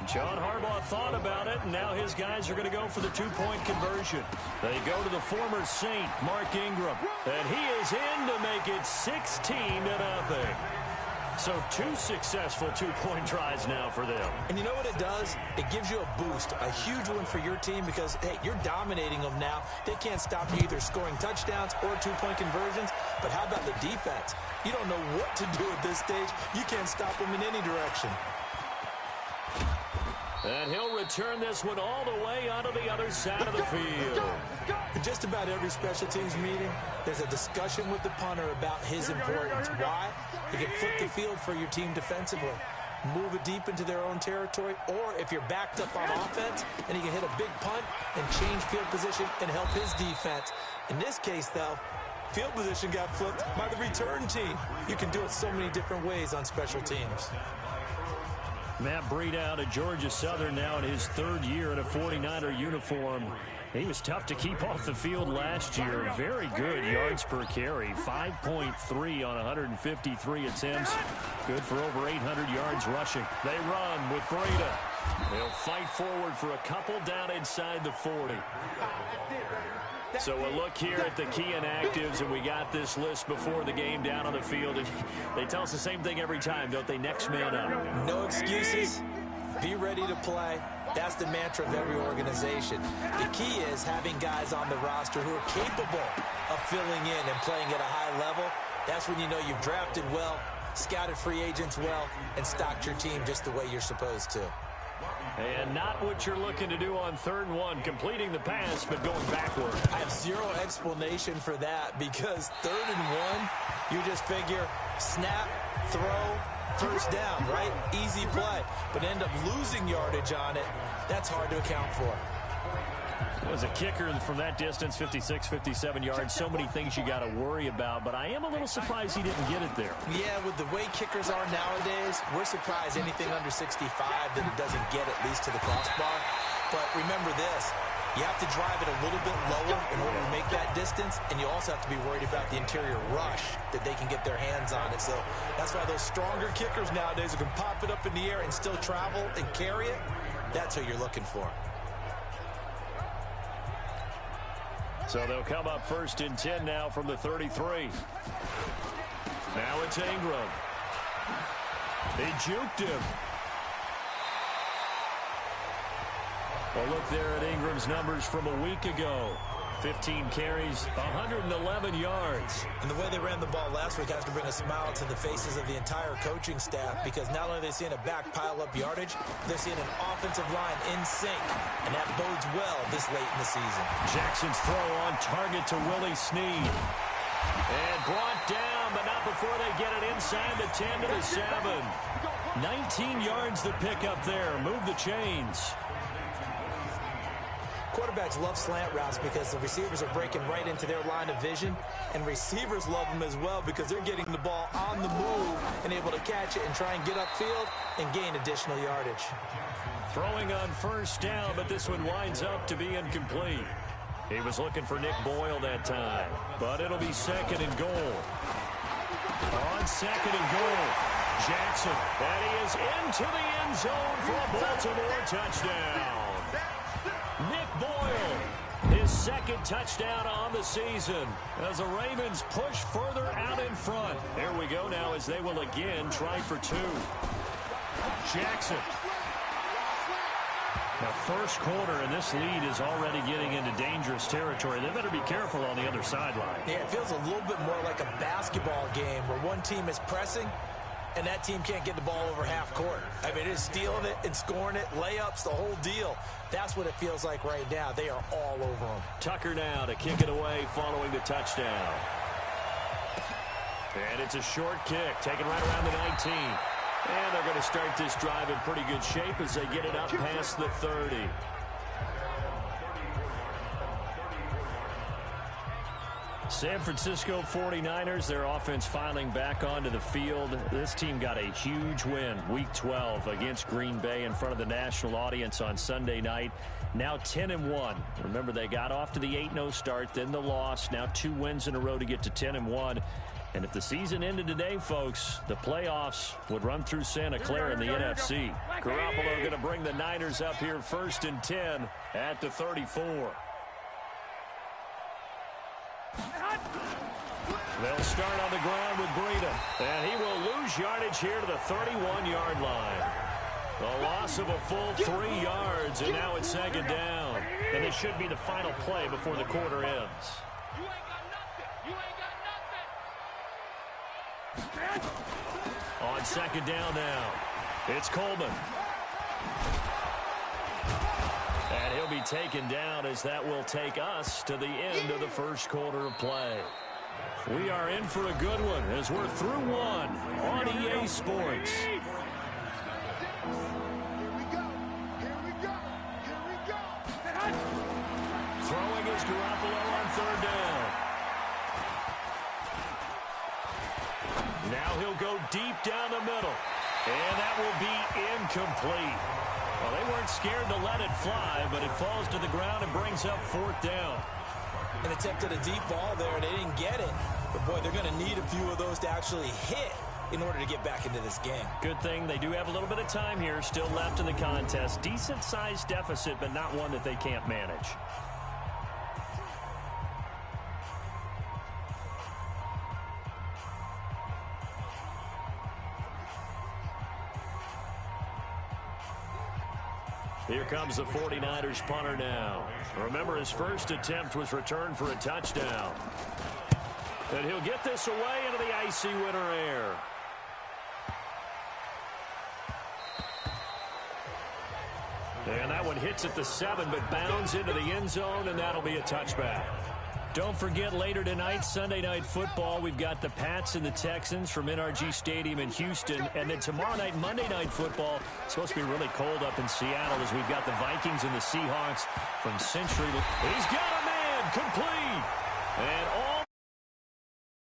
John Harbaugh thought about it, and now his guys are going to go for the two-point conversion. They go to the former Saint, Mark Ingram, and he is in to make it 16-0. So 2 successful two-point tries now for them. And you know what it does? It gives you a boost, a huge one for your team because, hey, you're dominating them now. They can't stop you either scoring touchdowns or two-point conversions. But how about the defense? You don't know what to do at this stage. You can't stop them in any direction. And he'll return this one all the way onto the other side of the field. In just about every special teams meeting, there's a discussion with the punter about his importance. Why? He can flip the field for your team defensively, move it deep into their own territory, or if you're backed up on offense, then he can hit a big punt and change field position and help his defense. In this case, though, field position got flipped by the return team. You can do it so many different ways on special teams. Matt Breida out of Georgia Southern now in his 3rd year in a 49er uniform. He was tough to keep off the field last year. Very good yards per carry. 5.3 on 153 attempts. Good for over 800 yards rushing. They run with Breida. They'll fight forward for a couple down inside the 40. So a look here at the key inactives, and we got this list before the game down on the field. And they tell us the same thing every time, don't they? Next man up. No excuses. Be ready to play. That's the mantra of every organization. The key is having guys on the roster who are capable of filling in and playing at a high level. That's when you know you've drafted well, scouted free agents well, and stocked your team just the way you're supposed to. And not what you're looking to do on 3rd and 1, completing the pass, but going backward. I have zero explanation for that because 3rd and 1, you just figure snap, throw, first down, right? Easy play. But end up losing yardage on it. That's hard to account for. Was a kicker from that distance, 56, 57 yards. So many things you got to worry about, but I am a little surprised he didn't get it there. Yeah, with the way kickers are nowadays, we're surprised anything under 65 that it doesn't get at least to the crossbar. But remember this, you have to drive it a little bit lower in order to make that distance, and you also have to be worried about the interior rush that they can get their hands on it. So that's why those stronger kickers nowadays who can pop it up in the air and still travel and carry it, that's what you're looking for. So they'll come up 1st and 10 now from the 33. Now it's Ingram. They juked him. A look there at Ingram's numbers from a week ago. 15 carries, 111 yards. And the way they ran the ball last week has to bring a smile to the faces of the entire coaching staff because not only are they seeing a back pile up yardage, they're seeing an offensive line in sync, and that bodes well this late in the season. Jackson's throw on target to Willie Snead. And brought down, but not before they get it inside the 10 to the 7. 19 yards to pick up there. Move the chains. Quarterbacks love slant routes because the receivers are breaking right into their line of vision, and receivers love them as well because they're getting the ball on the move and able to catch it and try and get upfield and gain additional yardage. Throwing on 1st down, but this one winds up to be incomplete. He was looking for Nick Boyle that time, but it'll be 2nd and goal. On 2nd and goal, Jackson, and he is into the end zone for a Baltimore touchdown. Nick Boyle, his 2nd touchdown on the season as the Ravens push further out in front. There we go now as they will again try for 2. Jackson. Now, 1st quarter, and this lead is already getting into dangerous territory. They better be careful on the other sideline. Yeah, it feels a little bit more like a basketball game where one team is pressing and that team can't get the ball over half court. I mean, it's stealing it and scoring it, layups, the whole deal. That's what it feels like right now. They are all over them. Tucker now to kick it away following the touchdown. And it's a short kick, taken right around the 19. And they're going to start this drive in pretty good shape as they get it up past the 30. San Francisco 49ers, their offense filing back onto the field. This team got a huge win, Week 12, against Green Bay in front of the national audience on Sunday night. Now 10-1. Remember, they got off to the 8-0 start, then the loss. Now 2 wins in a row to get to 10-1. And if the season ended today, folks, the playoffs would run through Santa Clara in the NFC. Garoppolo going to bring the Niners up here 1st and 10 at the 34. They'll start on the ground with Breida. And he will lose yardage here to the 31-yard line. A loss of a full 3 yards, and now it's 2nd down. And this should be the final play before the quarter ends. On 2nd down now, it's Coleman. And he'll be taken down as that will take us to the end of the first quarter of play. We are in for a good one as we're through one on EA Sports. Throwing is Garoppolo on 3rd down. Now he'll go deep down the middle. And that will be incomplete. Well, they weren't scared to let it fly, but it falls to the ground and brings up 4th down. And attempted a deep ball there, and they didn't get it. But, boy, they're going to need a few of those to actually hit in order to get back into this game. Good thing they do have a little bit of time here still left in the contest. Decent-sized deficit, but not one that they can't manage. Here comes the 49ers punter now. Remember, his first attempt was returned for a touchdown. And he'll get this away into the icy winter air. And that one hits at the 7, but bounds into the end zone, and that'll be a touchback. Don't forget, later tonight, Sunday Night Football, we've got the Pats and the Texans from NRG Stadium in Houston. And then tomorrow night, Monday Night Football, it's supposed to be really cold up in Seattle as we've got the Vikings and the Seahawks from Century. He's got a man, complete. And